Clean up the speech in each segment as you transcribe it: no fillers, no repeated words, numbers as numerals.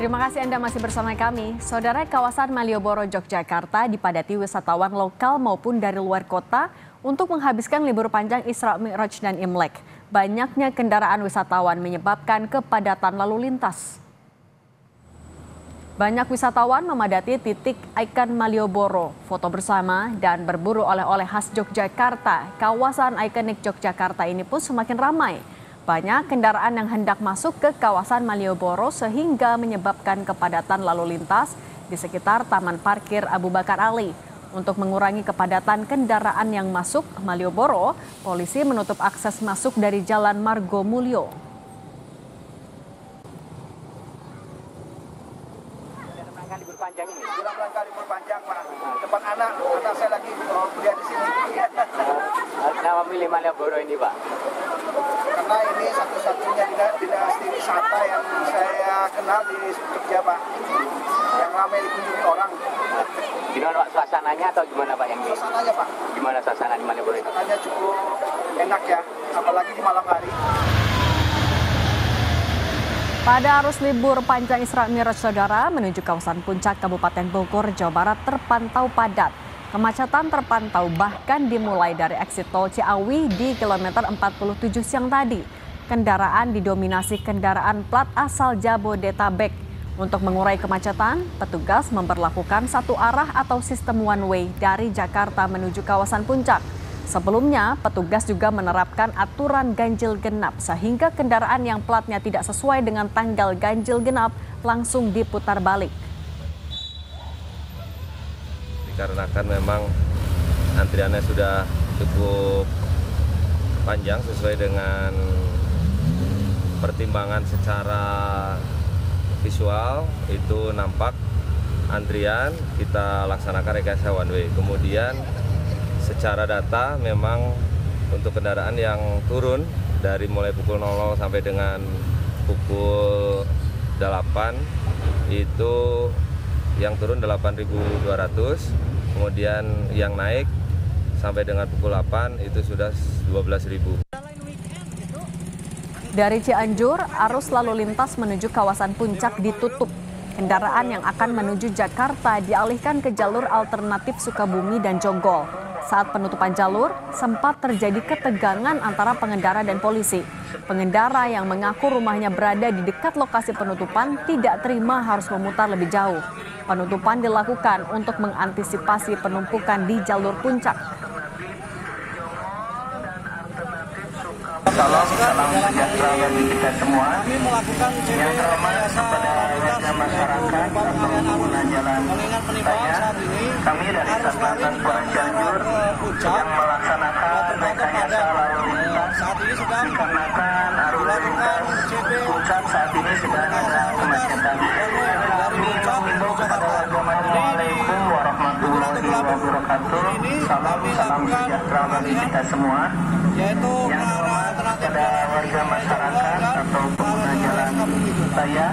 Terima kasih Anda masih bersama kami. Saudara, kawasan Malioboro, Yogyakarta dipadati wisatawan lokal maupun dari luar kota untuk menghabiskan libur panjang Isra Mi'raj dan Imlek. Banyaknya kendaraan wisatawan menyebabkan kepadatan lalu lintas. Banyak wisatawan memadati titik ikon Malioboro, foto bersama dan berburu oleh-oleh khas Yogyakarta. Kawasan ikonik Yogyakarta ini pun semakin ramai. Banyak kendaraan yang hendak masuk ke kawasan Malioboro sehingga menyebabkan kepadatan lalu lintas di sekitar Taman Parkir Abu Bakar Ali. Untuk mengurangi kepadatan kendaraan yang masuk Malioboro, polisi menutup akses masuk dari Jalan Margomulyo. Libur panjang ini. Dalam rangka libur panjang, Pak. Depan anak saya lagi kuliah di sini. Kenapa milih Malioboro ini, Pak? Karena ini satu-satunya dinasti wisata yang saya kenal di Jogja, Pak. Yang ramai dikunjungi orang. Gimana Pak suasananya atau gimana Pak yang ini? Suasananya, Pak. Gimana suasana di Malioboro itu? Suasananya cukup enak ya, apalagi di malam hari. Pada arus libur panjang Isra Mi'raj, saudara, menuju kawasan Puncak Kabupaten Bogor, Jawa Barat terpantau padat. Kemacetan terpantau bahkan dimulai dari eksit tol Ciawi di kilometer 47 siang tadi. Kendaraan didominasi kendaraan plat asal Jabodetabek. Untuk mengurai kemacetan, petugas memberlakukan satu arah atau sistem one way dari Jakarta menuju kawasan Puncak. Sebelumnya, petugas juga menerapkan aturan ganjil genap sehingga kendaraan yang platnya tidak sesuai dengan tanggal ganjil genap langsung diputar balik. Dikarenakan memang antriannya sudah cukup panjang sesuai dengan pertimbangan secara visual itu nampak antrian, kita laksanakan rekayasa one way. Kemudian secara data memang untuk kendaraan yang turun dari mulai pukul 00 sampai dengan pukul 8 itu yang turun 8.200, kemudian yang naik sampai dengan pukul 8 itu sudah 12.000. Dari Cianjur, arus lalu lintas menuju kawasan Puncak ditutup. Kendaraan yang akan menuju Jakarta dialihkan ke jalur alternatif Sukabumi dan Jonggol. Saat penutupan jalur, sempat terjadi ketegangan antara pengendara dan polisi. Pengendara yang mengaku rumahnya berada di dekat lokasi penutupan tidak terima harus memutar lebih jauh. Penutupan dilakukan untuk mengantisipasi penumpukan di jalur Puncak. Salam sejahtera bagi kita semua. Yang terhormat kepada warga masyarakat atau pengguna jalan raya, kami dari Satlantas Polres Cianjur yang melaksanakan rekayasa lalu lintas dikarenakan arus lintas Puncak saat ini sedang ada kemacetan. Kami mengimbau kepada warga Assalamualaikum warahmatullahi wabarakatuh. Salam sejahtera bagi kita semua. Yang terhormat kepada warga masyarakat atau pengguna jalan raya.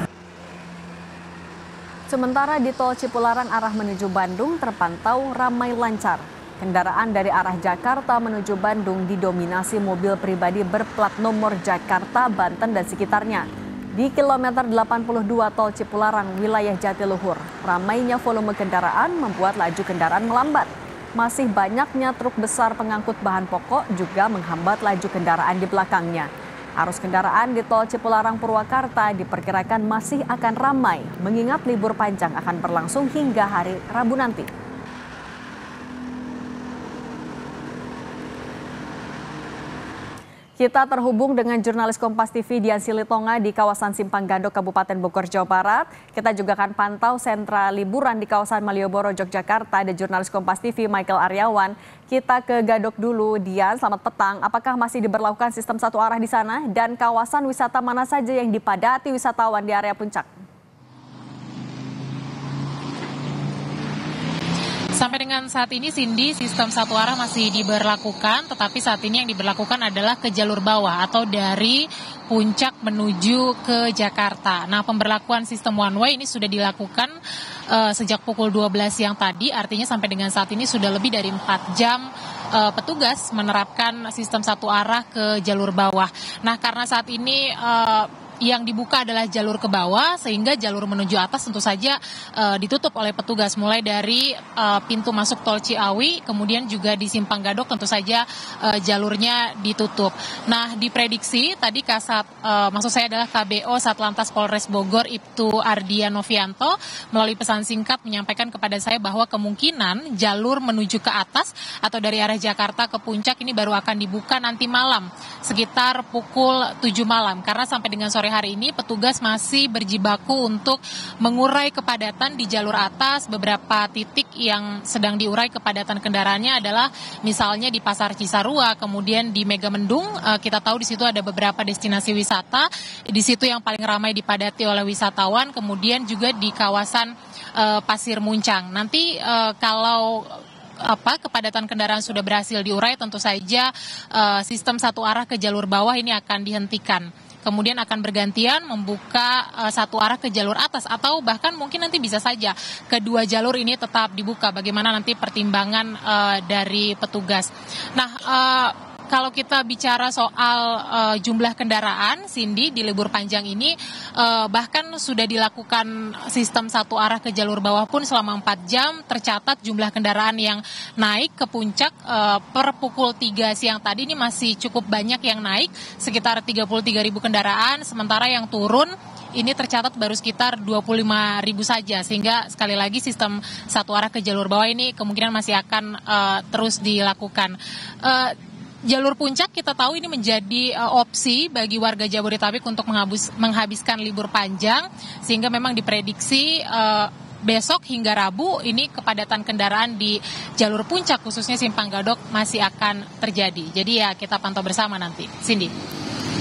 Sementara di tol Cipularang arah menuju Bandung terpantau ramai lancar. Kendaraan dari arah Jakarta menuju Bandung didominasi mobil pribadi berplat nomor Jakarta, Banten dan sekitarnya. Di kilometer 82 tol Cipularang, wilayah Jatiluhur, ramainya volume kendaraan membuat laju kendaraan melambat. Masih banyaknya truk besar pengangkut bahan pokok juga menghambat laju kendaraan di belakangnya. Arus kendaraan di tol Cipularang Purwakarta diperkirakan masih akan ramai mengingat libur panjang akan berlangsung hingga hari Rabu nanti. Kita terhubung dengan jurnalis Kompas TV Dian Silitonga di kawasan Simpang Gadok, Kabupaten Bogor, Jawa Barat. Kita juga akan pantau sentra liburan di kawasan Malioboro, Yogyakarta. Ada jurnalis Kompas TV Michael Aryawan. Kita ke Gadok dulu, Dian. Selamat petang. Apakah masih diberlakukan sistem satu arah di sana? Dan kawasan wisata mana saja yang dipadati wisatawan di area Puncak? Sampai dengan saat ini, Cindy, sistem satu arah masih diberlakukan, tetapi saat ini yang diberlakukan adalah ke jalur bawah atau dari Puncak menuju ke Jakarta. Nah, pemberlakuan sistem one way ini sudah dilakukan sejak pukul 12 siang tadi, artinya sampai dengan saat ini sudah lebih dari 4 jam petugas menerapkan sistem satu arah ke jalur bawah. Nah, karena saat ini yang dibuka adalah jalur ke bawah, sehingga jalur menuju atas tentu saja ditutup oleh petugas, mulai dari pintu masuk tol Ciawi, kemudian juga di Simpang Gadok tentu saja jalurnya ditutup. Nah, diprediksi tadi maksud saya adalah KBO Satlantas Polres Bogor Ibtu Ardian Novianto melalui pesan singkat menyampaikan kepada saya bahwa kemungkinan jalur menuju ke atas atau dari arah Jakarta ke Puncak ini baru akan dibuka nanti malam sekitar pukul 7 malam, karena sampai dengan sore hari ini petugas masih berjibaku untuk mengurai kepadatan di jalur atas. Beberapa titik yang sedang diurai kepadatan kendaraannya adalah misalnya di Pasar Cisarua, kemudian di Megamendung. Kita tahu di situ ada beberapa destinasi wisata, di situ yang paling ramai dipadati oleh wisatawan, kemudian juga di kawasan Pasir Muncang. Nanti kalau kepadatan kendaraan sudah berhasil diurai, tentu saja sistem satu arah ke jalur bawah ini akan dihentikan. Kemudian akan bergantian membuka satu arah ke jalur atas, atau bahkan mungkin nanti bisa saja kedua jalur ini tetap dibuka. Bagaimana nanti pertimbangan dari petugas. Nah, kalau kita bicara soal jumlah kendaraan, Cindy, di libur panjang ini bahkan sudah dilakukan sistem satu arah ke jalur bawah pun selama 4 jam. Tercatat jumlah kendaraan yang naik ke puncak per pukul 3 siang tadi ini masih cukup banyak yang naik, sekitar 33.000 kendaraan, sementara yang turun ini tercatat baru sekitar 25.000 saja, sehingga sekali lagi sistem satu arah ke jalur bawah ini kemungkinan masih akan terus dilakukan. Jalur puncak kita tahu ini menjadi opsi bagi warga Jabodetabek untuk menghabiskan libur panjang, sehingga memang diprediksi besok hingga Rabu ini kepadatan kendaraan di jalur puncak khususnya Simpang Gadok masih akan terjadi. Jadi ya kita pantau bersama nanti. Cindy.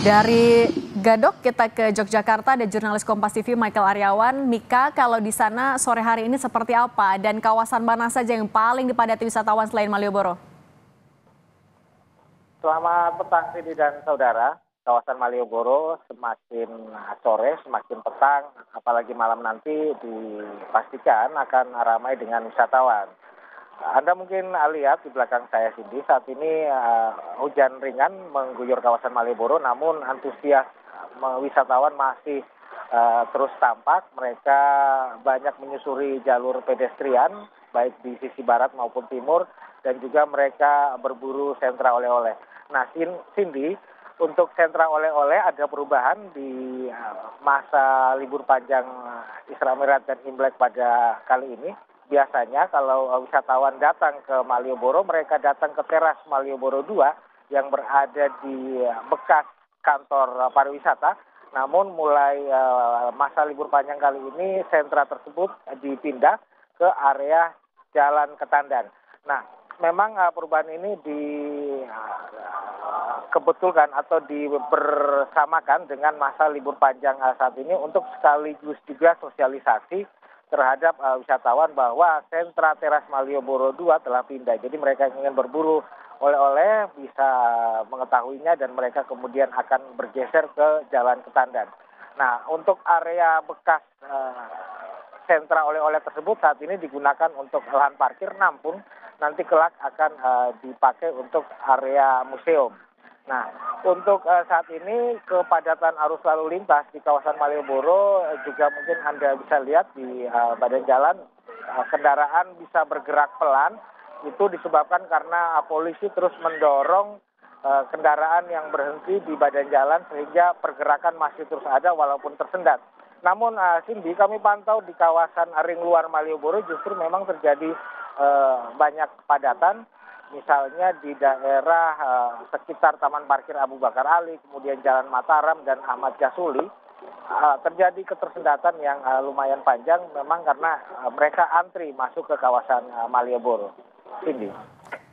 Dari Gadok kita ke Yogyakarta, ada jurnalis Kompas TV Michael Aryawan. Mika, kalau di sana sore hari ini seperti apa dan kawasan mana saja yang paling dipadati wisatawan selain Malioboro? Selamat petang, Cindy dan saudara. Kawasan Malioboro semakin sore, semakin petang, apalagi malam nanti dipastikan akan ramai dengan wisatawan. Anda mungkin lihat di belakang saya, Cindy, saat ini hujan ringan mengguyur kawasan Malioboro, namun antusias wisatawan masih terus tampak. Mereka banyak menyusuri jalur pedestrian, baik di sisi barat maupun timur, dan juga mereka berburu sentra oleh-oleh. Nah, Cindy, untuk sentra oleh-oleh ada perubahan di masa libur panjang Isra Mi'raj dan Imlek pada kali ini. Biasanya kalau wisatawan datang ke Malioboro, mereka datang ke teras Malioboro 2 yang berada di bekas kantor pariwisata. Namun mulai masa libur panjang kali ini, sentra tersebut dipindah ke area Jalan Ketandan. Nah, memang perubahan ini dikebetulkan atau dibersamakan dengan masa libur panjang saat ini untuk sekaligus juga sosialisasi terhadap wisatawan bahwa sentra teras Malioboro 2 telah pindah. Jadi mereka yang ingin berburu oleh-oleh bisa mengetahuinya dan mereka kemudian akan bergeser ke Jalan Ketandan. Nah, untuk area bekas sentra oleh-oleh tersebut saat ini digunakan untuk lahan parkir, namun nanti kelak akan dipakai untuk area museum. Nah, untuk saat ini kepadatan arus lalu lintas di kawasan Malioboro juga mungkin Anda bisa lihat di badan jalan, kendaraan bisa bergerak pelan. Itu disebabkan karena polisi terus mendorong kendaraan yang berhenti di badan jalan sehingga pergerakan masih terus ada walaupun tersendat. Namun Cindy, kami pantau di kawasan ring luar Malioboro justru memang terjadi banyak kepadatan. Misalnya di daerah sekitar Taman Parkir Abu Bakar Ali, kemudian Jalan Mataram dan Ahmad Jasuli, terjadi ketersendatan yang lumayan panjang memang karena mereka antri masuk ke kawasan Malioboro. Cindy.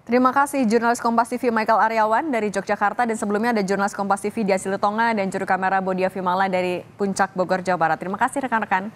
Terima kasih jurnalis Kompas TV Michael Aryawan dari Yogyakarta, dan sebelumnya ada jurnalis Kompas TV Dia Silitonga dan juru kamera Bodia Vimala dari Puncak Bogor, Jawa Barat. Terima kasih rekan-rekan.